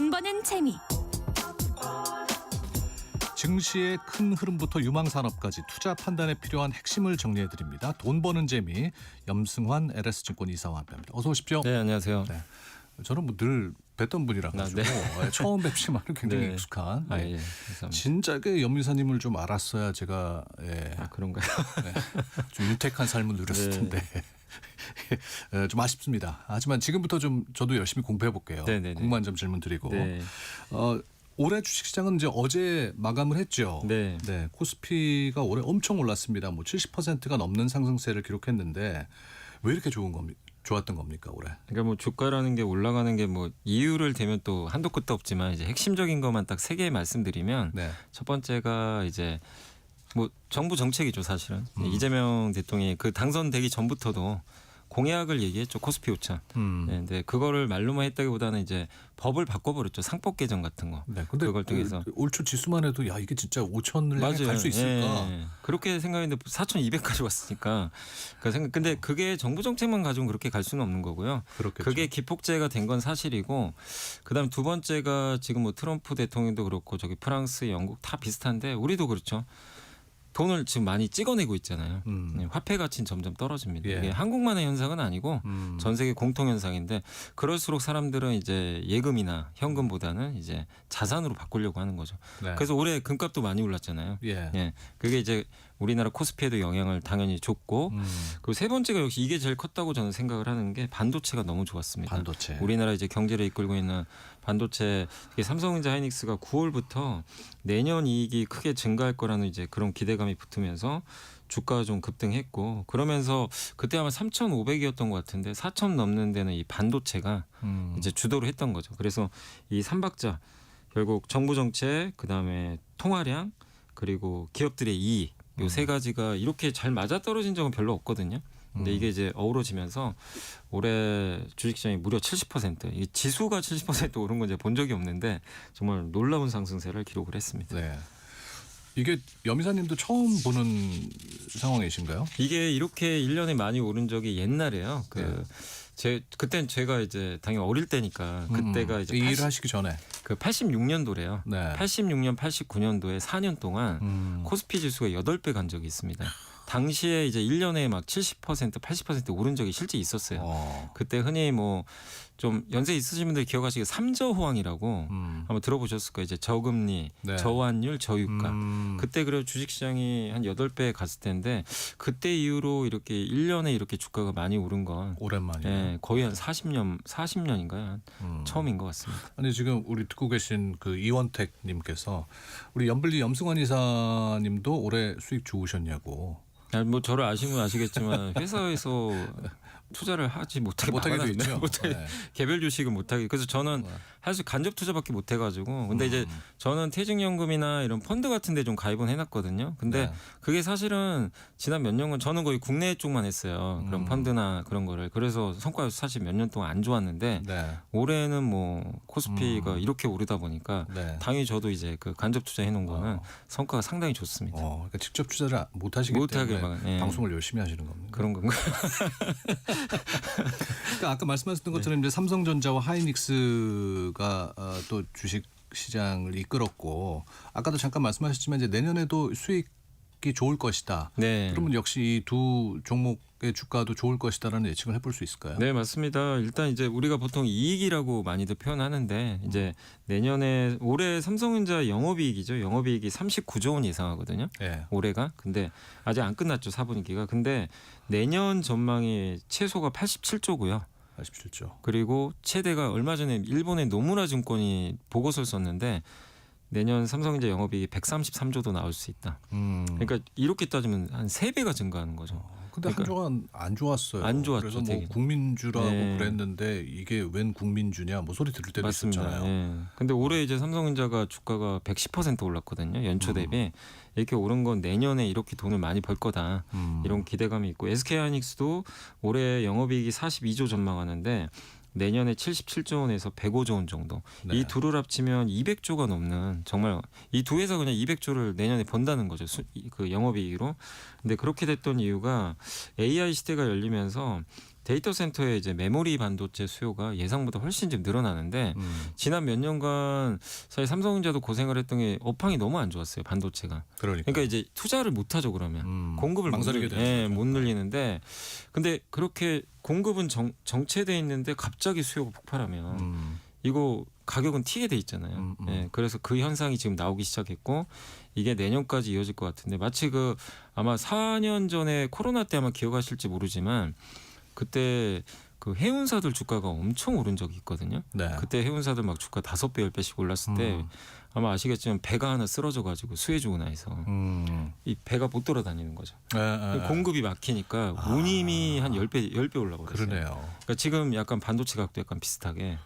돈 버는 재미. 증시의 큰 흐름부터 유망산업까지 투자 판단에 필요한 핵심을 정리해드립니다. 돈 버는 재미, 염승환 LS증권 이사와 함께합니다. 어서 오십시오. 네, 안녕하세요. 네. 저는 뭐 늘 뵀던 분이라 가지고 처음 뵙지만은 굉장히 네. 익숙한. 아, 네. 예, 감사합니다. 진작에 염 이사님을 좀 알았어야 제가 아, 그런가요? 네. 좀 윤택한 삶을 누렸을 네. 텐데 좀 아쉽습니다. 하지만 지금부터 좀 저도 열심히 공부해 볼게요. 네네네. 궁금한 점 질문 드리고. 네. 올해 주식시장은 이제 어제 마감을 했죠. 네. 코스피가 올해 엄청 올랐습니다. 뭐 70%가 넘는 상승세를 기록했는데 왜 이렇게 좋았던 겁니까 올해? 그러니까 뭐 주가라는 게 올라가는 게 뭐 이유를 대면 또 한도 끝도 없지만 이제 핵심적인 것만 딱 세 개 말씀드리면 네. 첫 번째가 이제 뭐 정부 정책이죠, 사실은. 이재명 대통령이 그 당선되기 전부터도 공약을 얘기했죠, 코스피 5천. 네, 근데 그거를 말로만 했다기보다는 이제 법을 바꿔버렸죠, 상법 개정 같은 거. 네. 근데 그걸 통해서 올 초 지수만 해도 야 이게 진짜 5천을 향해 갈 수 있을까? 예. 그렇게 생각했는데 4,200까지 왔으니까. 근데 그게 정부 정책만 가지고 그렇게 갈 수는 없는 거고요. 그렇겠죠. 그게 기폭제가 된 건 사실이고, 그다음 두 번째가 지금 뭐 트럼프 대통령도 그렇고 저기 프랑스, 영국 다 비슷한데 우리도 그렇죠. 돈을 지금 많이 찍어내고 있잖아요. 화폐 가치는 점점 떨어집니다. 예. 이게 한국만의 현상은 아니고 전 세계 공통 현상인데, 그럴수록 사람들은 이제 예금이나 현금보다는 이제 자산으로 바꾸려고 하는 거죠. 네. 그래서 올해 금값도 많이 올랐잖아요. 예. 예, 그게 이제 우리나라 코스피에도 영향을 당연히 줬고, 그리고 세 번째가 역시 이게 제일 컸다고 저는 생각을 하는 게 반도체가 너무 좋았습니다. 반도체. 우리나라 이제 경제를 이끌고 있는 반도체, 이게 삼성전자 하이닉스가 9월부터 내년 이익이 크게 증가할 거라는 이제 그런 기대감이 붙으면서 주가가 좀 급등했고, 그러면서 그때 아마 3,500이었던 것 같은데 4,000 넘는 데는 이 반도체가 이제 주도를 했던 거죠. 그래서 이 삼박자, 결국 정부 정책, 그다음에 통화량, 그리고 기업들의 이익, 요 세 가지가 이렇게 잘 맞아떨어진 적은 별로 없거든요. 근데 이게 이제 어우러지면서 올해 주식시장이 무려 70%, 이 지수가 70% 오른 건 제가 본 적이 없는데 정말 놀라운 상승세를 기록을 했습니다. 네. 이게 염 이사님도 처음 보는 상황이신가요? 이게 이렇게 1년에 많이 오른 적이 옛날에요. 그땐 제가 이제 당연히 어릴 때니까, 그때가 이제 이 일을 하시기 전에. 그 86년도래요. 네. 86년, 89년도에 4년 동안 코스피 지수가 8배 간 적이 있습니다. 당시에 이제 1년에 막 70%, 80% 오른 적이 실제 있었어요. 그때 흔히 뭐 좀 연세 있으신 분들 기억하시게 삼저호황이라고 한번 들어보셨을 거예요. 이제 저금리, 네. 저환율, 저유가. 그때 그래도 주식시장이 한 8배 갔을 텐데, 그때 이후로 이렇게 1년에 이렇게 주가가 많이 오른 건 오랜만이에요. 예, 거의 한 40년인가요? 처음인 것 같습니다. 아니 지금 우리 듣고 계신 그 이원택 님께서 우리 염블리 염승환 이사님도 올해 수익 좋으셨냐고. 아니, 뭐 저를 아시면 아시겠지만 회사에서 투자를 하지 못하게 돼 있죠. 네. 개별 주식은 못하게. 그래서 저는 사실 간접 투자밖에 못 해가지고. 근데 이제 저는 퇴직연금이나 이런 펀드 같은데 좀 가입은 해놨거든요. 근데 네. 그게 사실은 지난 몇 년간 저는 거의 국내 쪽만 했어요. 그런 펀드나 그런 거를. 그래서 성과가 사실 몇 년 동안 안 좋았는데 네. 올해는 뭐 코스피가 이렇게 오르다 보니까 네. 당연히 저도 이제 그 간접 투자 해놓은 거는 성과가 상당히 좋습니다. 그러니까 직접 투자를 못 하시기 못하게 때문에 예. 방송을 열심히 하시는 겁니다. 그런 건가요? 그러니까 아까 말씀하셨던 것처럼 이제 삼성전자와 하이닉스가 또 주식 시장을 이끌었고, 아까도 잠깐 말씀하셨지만 이제 내년에도 수익이 좋을 것이다. 네. 그러면 역시 이 두 종목의 주가도 좋을 것이다라는 예측을 해볼 수 있을까요? 네, 맞습니다. 일단 이제 우리가 보통 이익이라고 많이들 표현하는데, 이제 내년에 올해 삼성전자 영업이익이죠. 영업이익이 39조 원 예상하거든요. 네. 올해가. 근데 아직 안 끝났죠, 4분기가. 근데 내년 전망이 최소가 87조고요. 87조. 그리고 최대가 얼마 전에 일본의 노무라 증권이 보고서를 썼는데, 내년 삼성전자 영업이익이 133조도 나올 수 있다. 그러니까 이렇게 따지면 한 3배가 증가하는 거죠. 근데 그러니까 한조간 안 좋았어요. 안 좋았죠, 그래서 뭐 되게. 국민주라고 네. 그랬는데 이게 웬 국민주냐 뭐 소리 들을 때도 맞습니다. 있었잖아요. 예. 근데 올해 이제 삼성전자가 주가가 110% 올랐거든요. 연초 대비. 이렇게 오른 건 내년에 이렇게 돈을 많이 벌 거다. 이런 기대감이 있고, SK하이닉스도 올해 영업이익이 42조 전망하는데 내년에 77조 원에서 105조 원 정도. 네. 이 둘을 합치면 200조가 넘는, 정말 이 두 회사 그냥 200조를 내년에 번다는 거죠. 그 영업이익으로. 근데 그렇게 됐던 이유가 AI 시대가 열리면서 데이터 센터의 이제 메모리 반도체 수요가 예상보다 훨씬 좀 늘어나는데 지난 몇 년간 사실 삼성전자도 고생을 했던 게 업황이 너무 안 좋았어요. 반도체가. 그러니까 이제 투자를 못 하죠. 그러면 공급을 망설이게 되는 거죠. 못 늘리는데 근데 그렇게 공급은 정체돼 있는데 갑자기 수요가 폭발하면 이거 가격은 튀게 돼 있잖아요. 예, 그래서 그 현상이 지금 나오기 시작했고 이게 내년까지 이어질 것 같은데 마치 그 아마 4년 전에 코로나 때 아마 기억하실지 모르지만 그때 그 해운사들 주가가 엄청 오른 적이 있거든요. 네. 그때 해운사들 막 주가 5배, 10배씩 올랐을 때 아마 아시겠지만 배가 하나 쓰러져 가지고 수혜주 운하에서 이 배가 못 돌아다니는 거죠. 공급이 막히니까 운임이 한 10배 올라버렸어요. 그러네요. 그러니까 지금 약간 반도체 각도 약간 비슷하게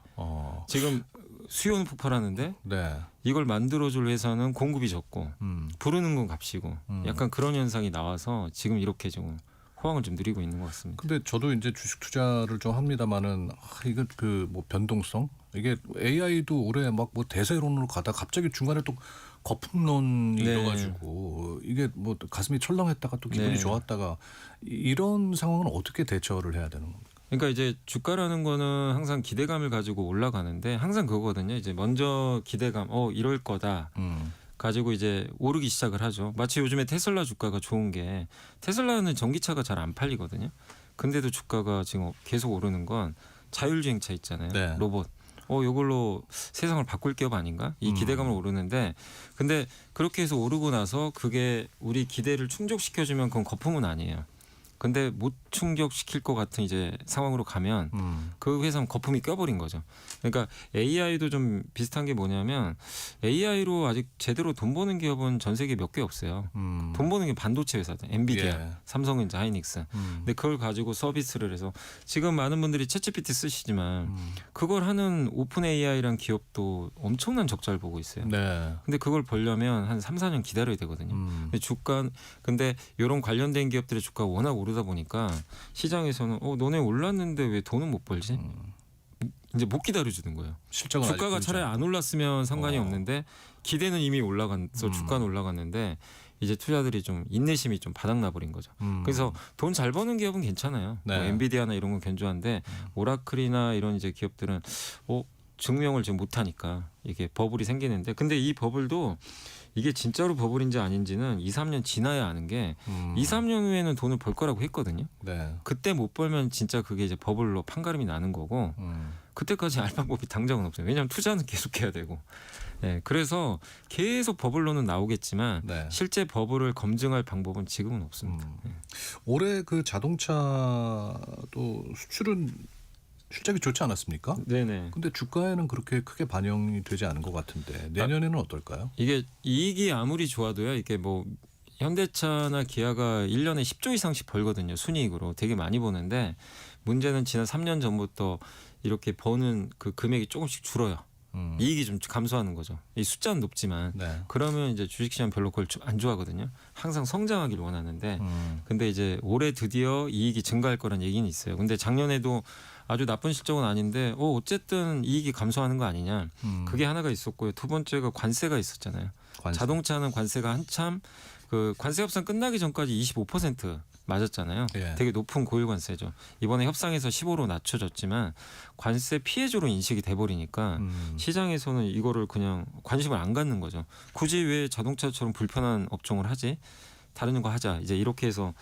지금 수요는 폭발하는데 네. 이걸 만들어줄 회사는 공급이 적고 부르는 건 값이고 약간 그런 현상이 나와서 지금 이렇게 좀 호황을 좀 누리고 있는 것 같습니다. 근데 저도 이제 주식 투자를 좀 합니다만은 이거 그 뭐 변동성 이게 AI도 올해 막 뭐 대세론으로 가다 갑자기 중간에 또 거품론이 네. 일어가지고 이게 뭐 가슴이 철렁했다가 또 기분이 네. 좋았다가 이런 상황은 어떻게 대처를 해야 되는 겁니까? 그러니까 이제 주가라는 거는 항상 기대감을 가지고 올라가는데 항상 그거거든요. 이제 먼저 기대감, 이럴 거다. 가지고 이제 오르기 시작을 하죠. 마치 요즘에 테슬라 주가가 좋은 게 테슬라는 전기차가 잘 안 팔리거든요. 근데도 주가가 지금 계속 오르는 건 자율주행차 있잖아요. 네. 로봇. 요걸로 세상을 바꿀 기업 아닌가? 이 기대감을 오르는데 근데 그렇게 해서 오르고 나서 그게 우리 기대를 충족시켜주면 그건 거품은 아니에요. 근데 못 충족시킬 것 같은 이제 상황으로 가면 그 회사는 거품이 껴버린 거죠. 그러니까 AI도 좀 비슷한 게 뭐냐면 AI로 아직 제대로 돈 버는 기업은 전 세계에 몇 개 없어요. 돈 버는 게 반도체 회사들, 엔비디아, 예. 삼성전자, 하이닉스. 근데 그걸 가지고 서비스를 해서 지금 많은 분들이 챗GPT 쓰시지만 그걸 하는 오픈 AI란 기업도 엄청난 적자를 보고 있어요. 네. 근데 그걸 벌려면 한 3, 4년 기다려야 되거든요. 근데 이런 관련된 기업들의 주가가 워낙 오르다 보니까 시장에서는 너네 올랐는데 왜 돈은 못 벌지? 이제 못 기다려주는 거예요. 실적은 주가가 아직 차라리 안 올랐으면 상관이 어. 없는데 기대는 이미 올라가서 주가는 올라갔는데 이제 투자들이 좀 인내심이 좀 바닥나 버린 거죠. 그래서 돈 잘 버는 기업은 괜찮아요. 네. 뭐 엔비디아나 이런 건 견조한데 오라클이나 이런 이제 기업들은 증명을 지금 못하니까 이게 버블이 생기는데 근데 이 버블도 이게 진짜로 버블인지 아닌지는 2, 3년 지나야 아는 게 2, 3년 후에는 돈을 벌 거라고 했거든요. 네. 그때 못 벌면 진짜 그게 이제 버블로 판가름이 나는 거고 그때까지 알 방법이 당장은 없어요. 왜냐하면 투자는 계속해야 되고. 네, 그래서 계속 버블로는 나오겠지만 네. 실제 버블을 검증할 방법은 지금은 없습니다. 네. 올해 그 자동차도 수출은 실적이 좋지 않았습니까? 네네. 근데 주가에는 그렇게 크게 반영이 되지 않은 것 같은데 내년에는 어떨까요? 이게 이익이 아무리 좋아도요. 이게 뭐 현대차나 기아가 1년에 10조 이상씩 벌거든요. 순이익으로 되게 많이 버는데 문제는 지난 3년 전부터 이렇게 버는 그 금액이 조금씩 줄어요. 이익이 좀 감소하는 거죠. 이 숫자는 높지만 네. 그러면 이제 주식시장 별로 그걸 안 좋아하거든요. 항상 성장하기를 원하는데 근데 이제 올해 드디어 이익이 증가할 거란 얘기는 있어요. 근데 작년에도 아주 나쁜 실적은 아닌데 어쨌든 이익이 감소하는 거 아니냐. 그게 하나가 있었고요. 두 번째가 관세가 있었잖아요. 관세. 자동차는 관세가 한참 그 관세 협상 끝나기 전까지 25% 맞았잖아요. 예. 되게 높은 고유 관세죠. 이번에 협상에서 15로 낮춰졌지만 관세 피해주로 인식이 돼버리니까 시장에서는 이거를 그냥 관심을 안 갖는 거죠. 굳이 왜 자동차처럼 불편한 업종을 하지? 다른 거 하자. 이제 이렇게 해서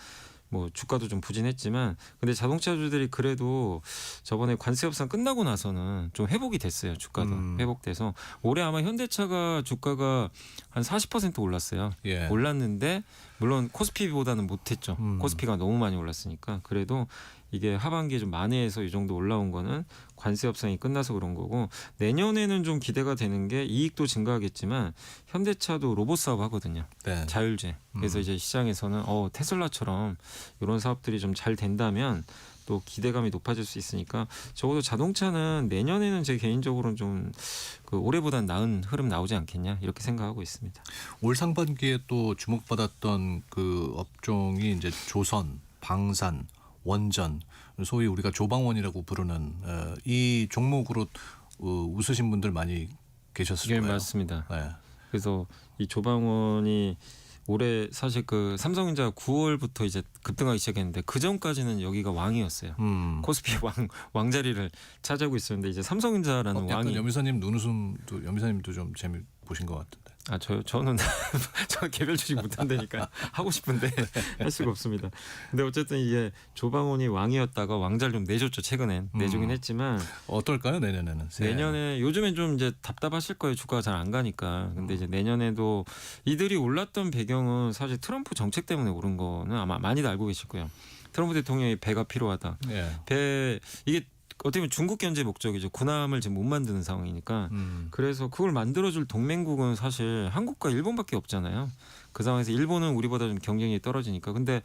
뭐 주가도 좀 부진했지만 근데 자동차주들이 그래도 저번에 관세 협상 끝나고 나서는 좀 회복이 됐어요. 주가도 회복돼서 올해 아마 현대차가 주가가 한 40% 올랐어요. 예. 올랐는데 물론 코스피보다는 못했죠. 코스피가 너무 많이 올랐으니까 그래도 이게 하반기에 좀 만회해서 이 정도 올라온 거는 관세 협상이 끝나서 그런 거고 내년에는 좀 기대가 되는 게 이익도 증가하겠지만 현대차도 로봇 사업 하거든요. 네. 자율주행. 그래서 이제 시장에서는 테슬라처럼 이런 사업들이 좀 잘 된다면 또 기대감이 높아질 수 있으니까 적어도 자동차는 내년에는 제 개인적으로는 좀 그 올해보다는 나은 흐름 나오지 않겠냐 이렇게 생각하고 있습니다. 올 상반기에 또 주목받았던 그 업종이 이제 조선, 방산, 원전, 소위 우리가 조방원이라고 부르는 이 종목으로 웃으신 분들 많이 계셨을 예, 거예요. 맞습니다. 네. 그래서 이 조방원이 올해 사실 그 삼성전자 9월부터 이제 급등하기 시작했는데 그 전까지는 여기가 왕이었어요. 코스피 왕자리를 차지하고 있었는데 이제 삼성전자라는 약간 왕이 염미사님도 좀 재미 보신 것 같은데. 저는 저 개별 주식 못한다니까 하고 싶은데 할 수가 없습니다. 근데 어쨌든 이게 조방원이 왕이었다가 왕자를 좀 내줬죠. 최근엔 내주긴 했지만 어떨까요 내년에는? 내년에 요즘엔 좀 이제 답답하실 거예요. 주가가 잘 안 가니까. 근데 이제 내년에도 이들이 올랐던 배경은 사실 트럼프 정책 때문에 오른 거는 아마 많이들 알고 계실 거예요. 트럼프 대통령이 배가 필요하다. 배 이게 어떻게 보면 중국 견제 목적이죠. 군함을 지금 못 만드는 상황이니까. 그래서 그걸 만들어줄 동맹국은 사실 한국과 일본밖에 없잖아요. 그 상황에서 일본은 우리보다 좀 경쟁력이 떨어지니까. 근데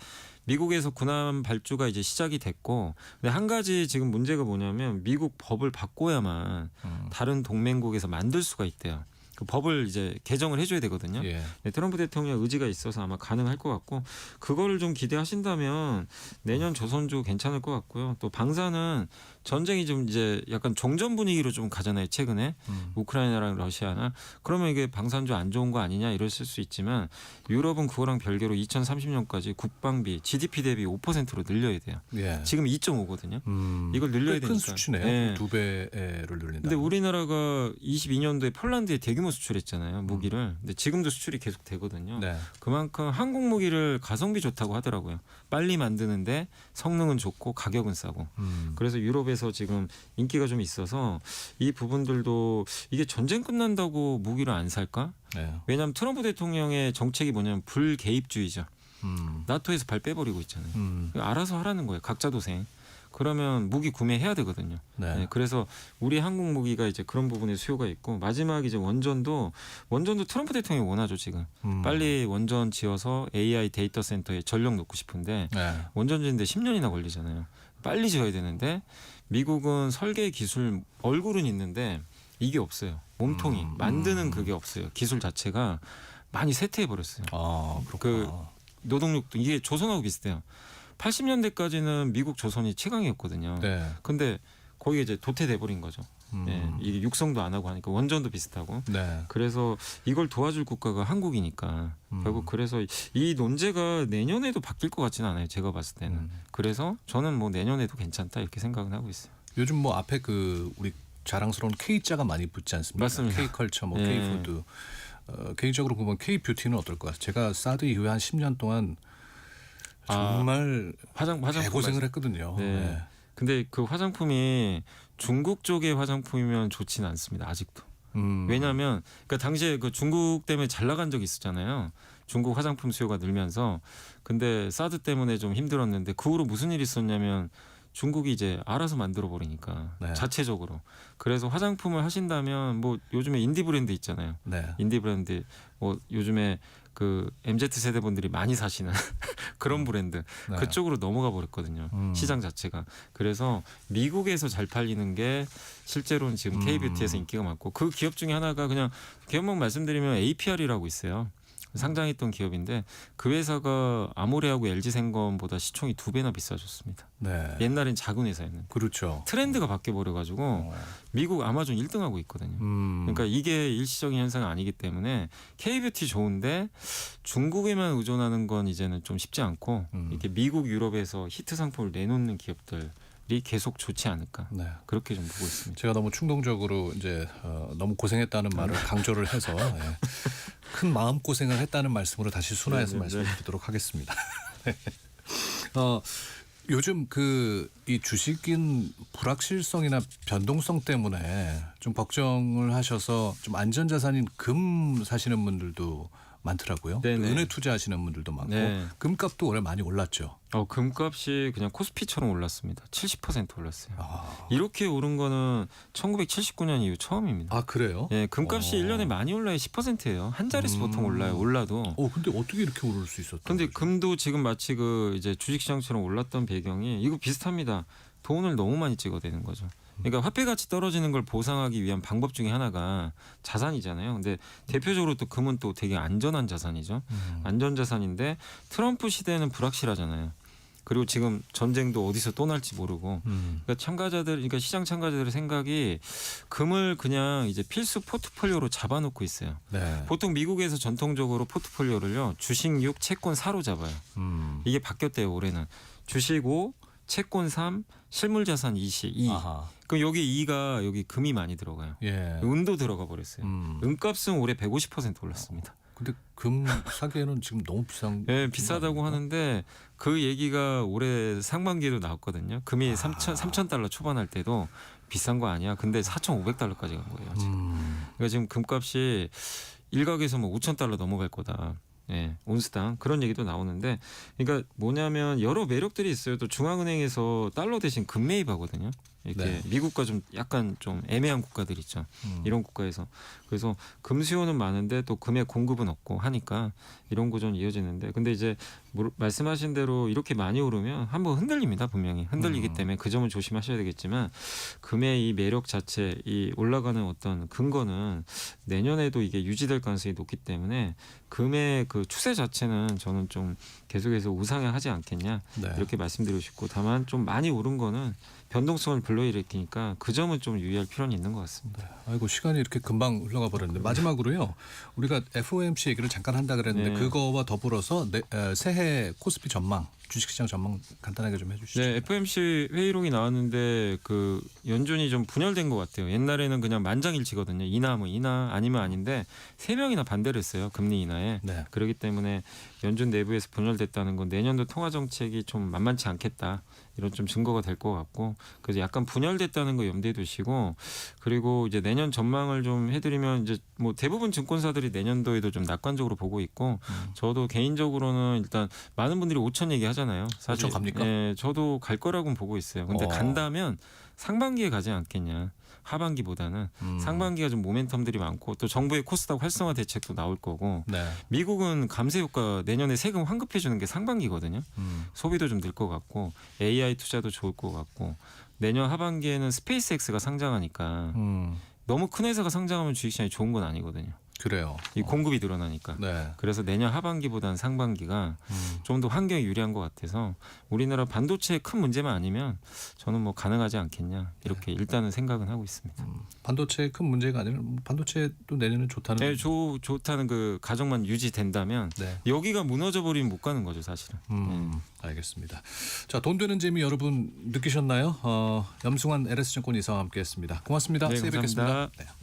미국에서 군함 발주가 이제 시작이 됐고, 근데 한 가지 지금 문제가 뭐냐면 미국 법을 바꿔야만 다른 동맹국에서 만들 수가 있대요. 그 법을 이제 개정을 해줘야 되거든요. 예. 네, 트럼프 대통령 의지가 있어서 아마 가능할 것 같고 그거를 좀 기대하신다면 내년 조선주 괜찮을 것 같고요. 또 방사는 전쟁이 좀 이제 약간 종전 분위기로 좀 가잖아요. 최근에 우크라이나랑 러시아나 그러면 이게 방산주 안 좋은 거 아니냐 이랬을 수 있지만 유럽은 그거랑 별개로 2030년까지 국방비 GDP 대비 5%로 늘려야 돼요. 예. 지금 2.5거든요. 이걸 늘려야 되니까. 큰 수치네요. 네. 2배를 늘린다. 근데 우리나라가 22년도에 폴란드에 대규모 수출했잖아요. 무기를. 근데 지금도 수출이 계속 되거든요. 네. 그만큼 한국 무기를 가성비 좋다고 하더라고요. 빨리 만드는데 성능은 좋고 가격은 싸고. 그래서 유럽에서 지금 인기가 좀 있어서 이 부분들도 이게 전쟁 끝난다고 무기를 안 살까? 네. 왜냐하면 트럼프 대통령의 정책이 뭐냐면 불개입주의죠. 나토에서 발 빼버리고 있잖아요. 알아서 하라는 거예요. 각자 도생. 그러면 무기 구매해야 되거든요. 네. 네, 그래서 우리 한국 무기가 이제 그런 부분에 수요가 있고 마지막 이제 원전도 트럼프 대통령이 원하죠 지금. 빨리 원전 지어서 AI 데이터 센터에 전력 넣고 싶은데 네. 원전 짓는데 10년이나 걸리잖아요. 빨리 지어야 되는데 미국은 설계 기술 얼굴은 있는데 이게 없어요. 몸통이 만드는 그게 없어요. 기술 자체가 많이 쇠퇴해 버렸어요. 아, 그 그렇구나. 노동력도 이게 조선하고 비슷해요. 80년대까지는 미국 조선이 최강이었거든요. 네. 근데 거기 이제 도태돼 버린 거죠. 예, 이게 육성도 안 하고 하니까 원전도 비슷하고. 네. 그래서 이걸 도와줄 국가가 한국이니까 결국 그래서 이 논제가 내년에도 바뀔 것 같지는 않아요. 제가 봤을 때는. 그래서 저는 뭐 내년에도 괜찮다 이렇게 생각은 하고 있어요. 요즘 뭐 앞에 그 우리 자랑스러운 K자가 많이 붙지 않습니까? 맞습니다. K컬처, 뭐 예. K푸드. 개인적으로 보면 K뷰티는 어떨 것 같아요? 제가 사드 이후에 한 10년 동안 정말 화장품 고생을 했거든요. 네. 네. 근데 그 화장품이 중국 쪽의 화장품이면 좋지는 않습니다. 아직도. 왜냐하면 그러니까 당시에 그 중국 때문에 잘 나간 적이 있었잖아요. 중국 화장품 수요가 늘면서. 근데 사드 때문에 좀 힘들었는데 그 후로 무슨 일이 있었냐면 중국이 이제 알아서 만들어 버리니까 네. 자체적으로. 그래서 화장품을 하신다면 뭐 요즘에 인디 브랜드 있잖아요. 네. 인디 브랜드 뭐 요즘에 그 MZ 세대 분들이 많이 사시는 그런 브랜드 네. 그쪽으로 넘어가 버렸거든요. 시장 자체가. 그래서 미국에서 잘 팔리는 게 실제로는 지금 K뷰티에서 인기가 많고 그 기업 중에 하나가 그냥 기업명 말씀드리면 APR이라고 있어요. 상장했던 기업인데 그 회사가 아모레하고 LG생건보다 시총이 2배나 비싸졌습니다. 네. 옛날엔 작은 회사였는데 그렇죠. 트렌드가 바뀌어 버려가지고 미국 아마존 1등하고 있거든요. 그러니까 이게 일시적인 현상이 아니기 때문에 K뷰티 좋은데 중국에만 의존하는 건 이제는 좀 쉽지 않고 이렇게 미국, 유럽에서 히트 상품을 내놓는 기업들이 계속 좋지 않을까. 네. 그렇게 좀 보고 있습니다. 제가 너무 충동적으로 이제 너무 고생했다는 말을 강조를 해서 큰 마음 고생을 했다는 말씀으로 다시 순화해서 네. 말씀드리도록 하겠습니다. 요즘 이 주식인 불확실성이나 변동성 때문에 좀 걱정을 하셔서 좀 안전자산인 금 사시는 분들도 많더라고요. 네네. 은행 투자하시는 분들도 많고 네. 금값도 올해 많이 올랐죠. 금값이 그냥 코스피처럼 올랐습니다. 70% 올랐어요. 아, 이렇게 오른 거는 1979년 이후 처음입니다. 아 그래요? 예, 금값이 1년에 많이 올라요. 10%예요. 한 자릿수 보통 올라요. 올라도. 근데 어떻게 이렇게 오를 수 있었던 근데 거죠? 금도 지금 마치 그 이제 주식시장처럼 올랐던 배경이 이거 비슷합니다. 돈을 너무 많이 찍어대는 거죠. 그러니까 화폐 가치 떨어지는 걸 보상하기 위한 방법 중에 하나가 자산이잖아요. 근데 대표적으로 또 금은 또 되게 안전한 자산이죠. 안전 자산인데 트럼프 시대는 불확실하잖아요. 그리고 지금 전쟁도 어디서 또 날지 모르고 그러니까 그러니까 시장 참가자들의 생각이 금을 그냥 이제 필수 포트폴리오로 잡아놓고 있어요. 네. 보통 미국에서 전통적으로 포트폴리오를요 주식 6, 채권 4로 잡아요. 이게 바뀌었대요 올해는. 주식 5, 채권 3, 실물자산 2. 아하. 그럼 여기 2가 여기 금이 많이 들어가요. 예. 은도 들어가 버렸어요. 은값은 올해 150% 올랐습니다. 근데 금 사기에는 지금 너무 비싼. 네, 비싸다고 아닙니까? 하는데 그 얘기가 올해 상반기에도 나왔거든요. 금이 3,000달러 초반할 때도 비싼 거 아니야. 근데 4,500달러까지 간 거예요. 지금. 그러니까 지금 금값이 일각에서 뭐 5,000달러 넘어갈 거다. 예, 온스당 그런 얘기도 나오는데, 그러니까 뭐냐면 여러 매력들이 있어요. 또 중앙은행에서 달러 대신 금 매입하거든요. 이렇게 네. 미국과 좀 약간 좀 애매한 국가들 있죠. 이런 국가에서 그래서 금 수요는 많은데 또 금의 공급은 없고 하니까 이런 구조는 이어지는데, 근데 이제 말씀하신 대로 이렇게 많이 오르면 한번 흔들립니다. 분명히 흔들리기 때문에 그 점은 조심하셔야 되겠지만, 금의 이 매력 자체, 이 올라가는 어떤 근거는 내년에도 이게 유지될 가능성이 높기 때문에 금의 그 추세 자체는 저는 좀 계속해서 우상향하지 않겠냐 네. 이렇게 말씀드리고 싶고, 다만 좀 많이 오른 거는 변동성을 불러일으키니까 그 점은 좀 유의할 필요는 있는 것 같습니다. 아이고 시간이 이렇게 금방 흘러가 버렸는데 마지막으로요. 우리가 FOMC 얘기를 잠깐 한다 그랬는데 네. 그거와 더불어서 새해 코스피 전망, 주식시장 전망 간단하게 좀 해주시죠. 네, FOMC 회의록이 나왔는데 그 연준이 좀 분열된 것 같아요. 옛날에는 그냥 만장일치거든요. 인하 뭐 인하 아니면 아닌데 3명이나 반대를 했어요. 금리 인하에. 네. 그렇기 때문에 연준 내부에서 분열됐다는 건 내년도 통화 정책이 좀 만만치 않겠다. 이런 좀 증거가 될 것 같고, 그래서 약간 분열됐다는 거 염두에 두시고, 그리고 이제 내년 전망을 좀 해드리면 이제 뭐 대부분 증권사들이 내년도에도 좀 낙관적으로 보고 있고, 저도 개인적으로는 일단 많은 분들이 5천 얘기하잖아요. 사실 5천 갑니까? 예, 저도 갈 거라고는 보고 있어요. 근데 간다면 상반기에 가지 않겠냐. 하반기보다는 상반기가 좀 모멘텀들이 많고, 또 정부의 코스닥 활성화 대책도 나올 거고, 네. 미국은 감세 효과 내년에 세금 환급해 주는 게 상반기거든요. 소비도 좀 늘 것 같고, AI 투자도 좋을 것 같고, 내년 하반기에는 스페이스X가 상장하니까 너무 큰 회사가 상장하면 주식시장이 좋은 건 아니거든요. 그래요. 이 공급이 늘어나니까. 네. 그래서 내년 하반기보다는 상반기가 좀 더 환경이 유리한 것 같아서, 우리나라 반도체의 큰 문제만 아니면 저는 뭐 가능하지 않겠냐 이렇게 일단은 생각은 하고 있습니다. 반도체 큰 문제가 아니라 반도체도 내년은 좋다는. 네, 좋다는 그 가정만 유지된다면 네. 여기가 무너져 버리면 못 가는 거죠, 사실은. 알겠습니다. 자, 돈 되는 재미 여러분 느끼셨나요? 염승환 LS증권 이사와 함께했습니다. 고맙습니다. 네, 새해 뵙겠습니다. 감사합니다. 네.